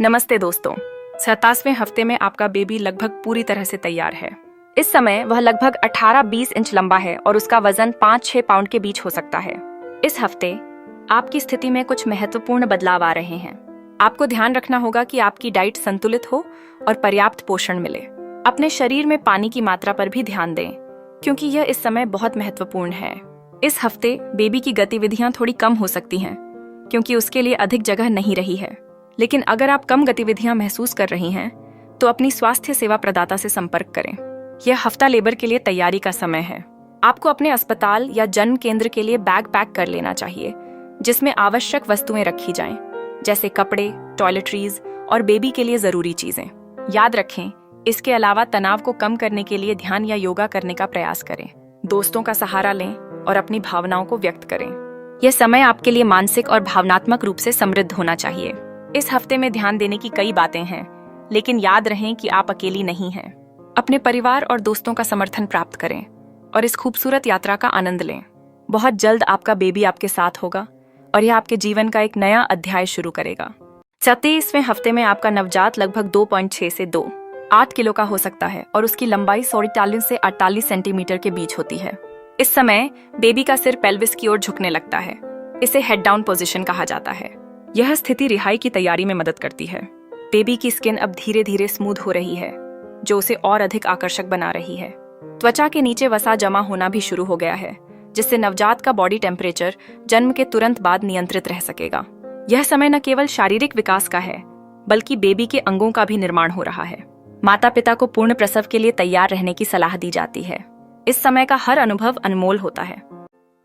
नमस्ते दोस्तों। 27वें हफ्ते में आपका बेबी लगभग पूरी तरह से तैयार है। इस समय वह लगभग 18-20 इंच लंबा है और उसका वजन 5-6 पाउंड के बीच हो सकता है। इस हफ्ते आपकी स्थिति में कुछ महत्वपूर्ण बदलाव आ रहे हैं। आपको ध्यान रखना होगा कि आपकी डाइट संतुलित हो और पर्याप्त पोषण मिले। अपने शरीर में पानी की मात्रा पर भी ध्यान दें, क्योंकि यह इस समय बहुत महत्वपूर्ण है। इस हफ्ते बेबी की गतिविधियां थोड़ी कम हो सकती हैं, क्योंकि उसके लिए अधिक जगह नहीं रही है। लेकिन अगर आप कम गतिविधियां महसूस कर रही हैं, तो अपनी स्वास्थ्य सेवा प्रदाता से संपर्क करें। यह हफ्ता लेबर के लिए तैयारी का समय है। आपको अपने अस्पताल या जन्म केंद्र के लिए बैग पैक कर लेना चाहिए, जिसमें आवश्यक वस्तुएं रखी जाएं, जैसे कपड़े, टॉयलेटरीज और बेबी के लिए जरूरी चीजें। याद रखें, इसके अलावा तनाव को कम करने के लिए ध्यान या योगा करने का प्रयास करें। दोस्तों का सहारा लें और अपनी भावनाओं को व्यक्त करें। यह समय आपके लिए मानसिक और भावनात्मक रूप से समृद्ध होना चाहिए। इस हफ्ते में ध्यान देने की कई बातें हैं, लेकिन याद रहें कि आप अकेली नहीं हैं। अपने परिवार और दोस्तों का समर्थन प्राप्त करें और इस खूबसूरत यात्रा का आनंद लें। बहुत जल्द आपका बेबी आपके साथ होगा और यह आपके जीवन का एक नया अध्याय शुरू करेगा। 37वें हफ्ते में आपका नवजात लगभग 2.6 से 2.8 किलो का हो सकता है और उसकी लंबाई 44 से 48 सेंटीमीटर के बीच होती है। इस समय बेबी का सिर पेल्विस की ओर झुकने लगता है। इसे हेड डाउन पोजीशन कहा जाता है। यह स्थिति रिहाई की तैयारी में मदद करती है। बेबी की स्किन अब धीरे धीरे स्मूथ हो रही है, जो उसे और अधिक आकर्षक बना रही है। त्वचा के नीचे वसा जमा होना भी शुरू हो गया है, जिससे नवजात का बॉडी टेम्परेचर जन्म के तुरंत बाद नियंत्रित रह सकेगा। यह समय न केवल शारीरिक विकास का है, बल्कि बेबी के अंगों का भी निर्माण हो रहा है। माता पिता को पूर्ण प्रसव के लिए तैयार रहने की सलाह दी जाती है। इस समय का हर अनुभव अनमोल होता है।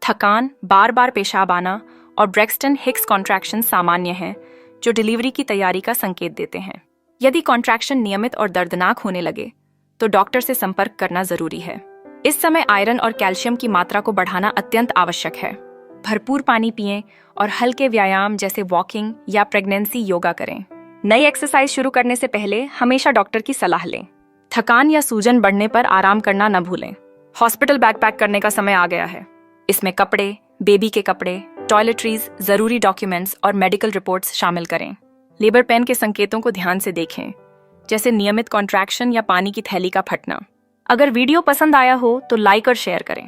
थकान, बार बार पेशाब आना और ब्रेक्सटन हिक्स कॉन्ट्रैक्शन सामान्य हैं, जो डिलीवरी की तैयारी का संकेत देते हैं। यदि कॉन्ट्रैक्शन नियमित और दर्दनाक होने लगे, तो डॉक्टर से संपर्क करना जरूरी है। इस समय आयरन और कैल्शियम की मात्रा को बढ़ाना अत्यंत आवश्यक है। भरपूर पानी पिएं और हल्के व्यायाम जैसे वॉकिंग या प्रेगनेंसी योगा करें। नई एक्सरसाइज शुरू करने से पहले हमेशा डॉक्टर की सलाह लें। थकान या सूजन बढ़ने पर आराम करना न भूलें। हॉस्पिटल बैग पैक करने का समय आ गया है। इसमें कपड़े, बेबी के कपड़े, टॉयलेटरीज, जरूरी डॉक्यूमेंट्स और मेडिकल रिपोर्ट्स शामिल करें। लेबर पेन के संकेतों को ध्यान से देखें, जैसे नियमित कॉन्ट्रैक्शन या पानी की थैली का फटना। अगर वीडियो पसंद आया हो तो लाइक और शेयर करें।